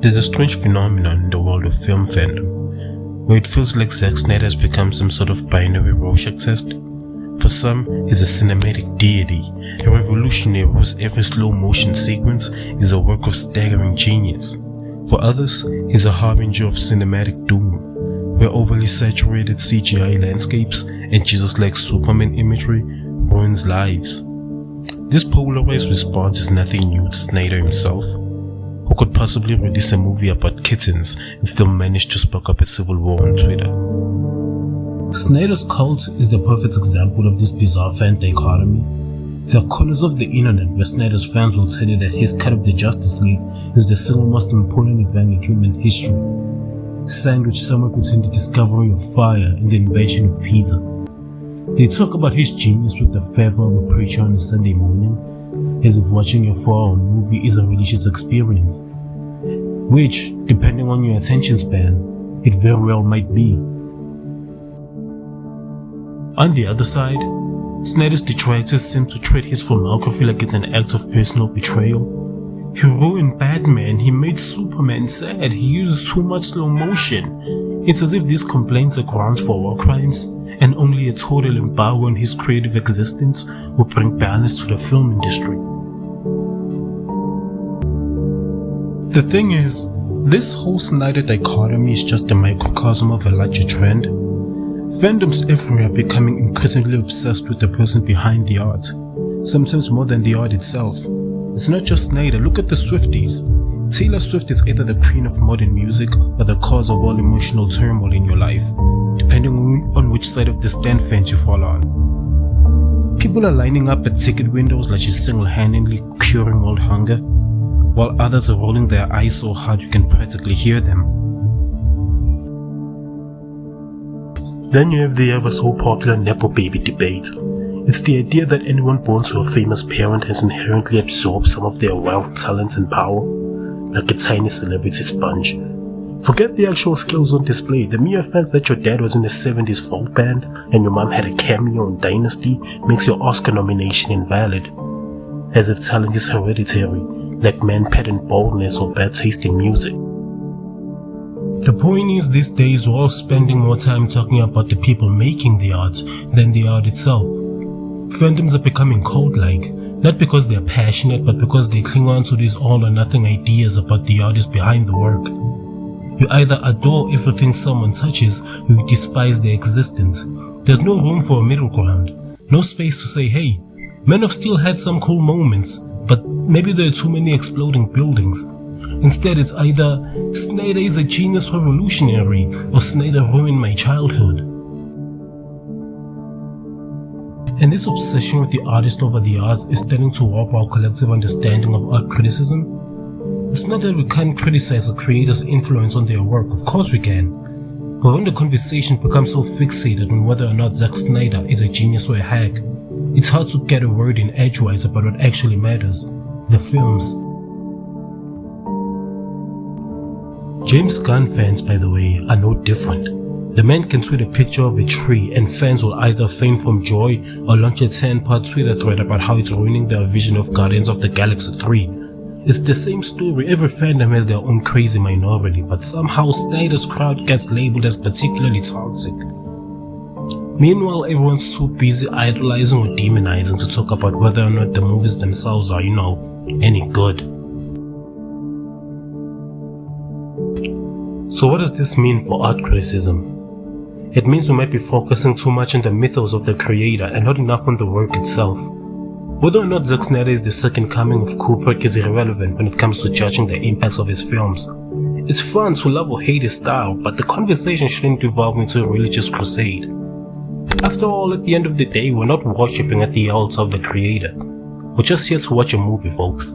There's a strange phenomenon in the world of film fandom, where it feels like Zack Snyder has become some sort of binary Rorschach test. For some, he's a cinematic deity, a revolutionary whose every slow-motion sequence is a work of staggering genius. For others, he's a harbinger of cinematic doom, where overly saturated CGI landscapes and Jesus-like Superman imagery ruins lives. This polarized response is nothing new to Snyder himself, who could possibly release a movie about kittens and still manage to spark up a civil war on Twitter. Snyder's cult is the perfect example of this bizarre fan dichotomy. There are corners of the internet where Snyder's fans will tell you that his cut of the Justice League is the single most important event in human history, sandwiched somewhere between the discovery of fire and the invention of pizza. They talk about his genius with the fervor of a preacher on a Sunday morning, as if watching a 4-hour movie is a religious experience, which, depending on your attention span, it very well might be. On the other side, Snyder's detractors seem to treat his filmography like it's an act of personal betrayal. He ruined Batman, he made Superman sad, he uses too much slow motion. It's as if these complaints are grounds for war crimes, and only a total embargo on his creative existence will bring balance to the film industry. The thing is, this whole Snyder dichotomy is just a microcosm of a larger trend. Fandoms everywhere are becoming increasingly obsessed with the person behind the art, sometimes more than the art itself. It's not just Snyder, look at the Swifties. Taylor Swift is either the queen of modern music or the cause of all emotional turmoil in your life, depending on which side of the stand fence you fall on. People are lining up at ticket windows like she's single-handedly curing world hunger, while others are rolling their eyes so hard you can practically hear them. Then you have the ever so popular Nepo baby debate. It's the idea that anyone born to a famous parent has inherently absorbed some of their wealth, talents and power, like a tiny celebrity sponge. Forget the actual skills on display, the mere fact that your dad was in a 70s folk band and your mom had a cameo in Dynasty makes your Oscar nomination invalid. As if talent is hereditary, like man-pattern baldness or bad taste in music. The point is, these days we're all spending more time talking about the people making the art than the art itself. Fandoms are becoming cult-like, not because they're passionate, but because they cling on to these all-or-nothing ideas about the artist behind the work. You either adore everything someone touches, or you despise their existence. There's no room for a middle ground, no space to say, hey, Man of Steel had some cool moments, but maybe there are too many exploding buildings. Instead, it's either Snyder is a genius revolutionary or Snyder ruined my childhood. And this obsession with the artist over the arts is starting to warp our collective understanding of art criticism. It's not that we can't criticize a creator's influence on their work, of course we can. But when the conversation becomes so fixated on whether or not Zack Snyder is a genius or a hack, it's hard to get a word in edgewise about what actually matters: the films. James Gunn fans, by the way, are no different. The man can tweet a picture of a tree and fans will either faint from joy or launch a 10-part Twitter thread about how it's ruining their vision of Guardians of the Galaxy 3. It's the same story, every fandom has their own crazy minority, but somehow Snyder's crowd gets labeled as particularly toxic. Meanwhile, everyone's too busy idolizing or demonizing to talk about whether or not the movies themselves are, any good. So what does this mean for art criticism? It means we might be focusing too much on the mythos of the creator and not enough on the work itself. Whether or not Zack Snyder is the second coming of Kubrick is irrelevant when it comes to judging the impacts of his films. It's fun to love or hate his style, but the conversation shouldn't devolve into a religious crusade. After all, at the end of the day, we're not worshipping at the altar of the creator. We're just here to watch a movie, folks.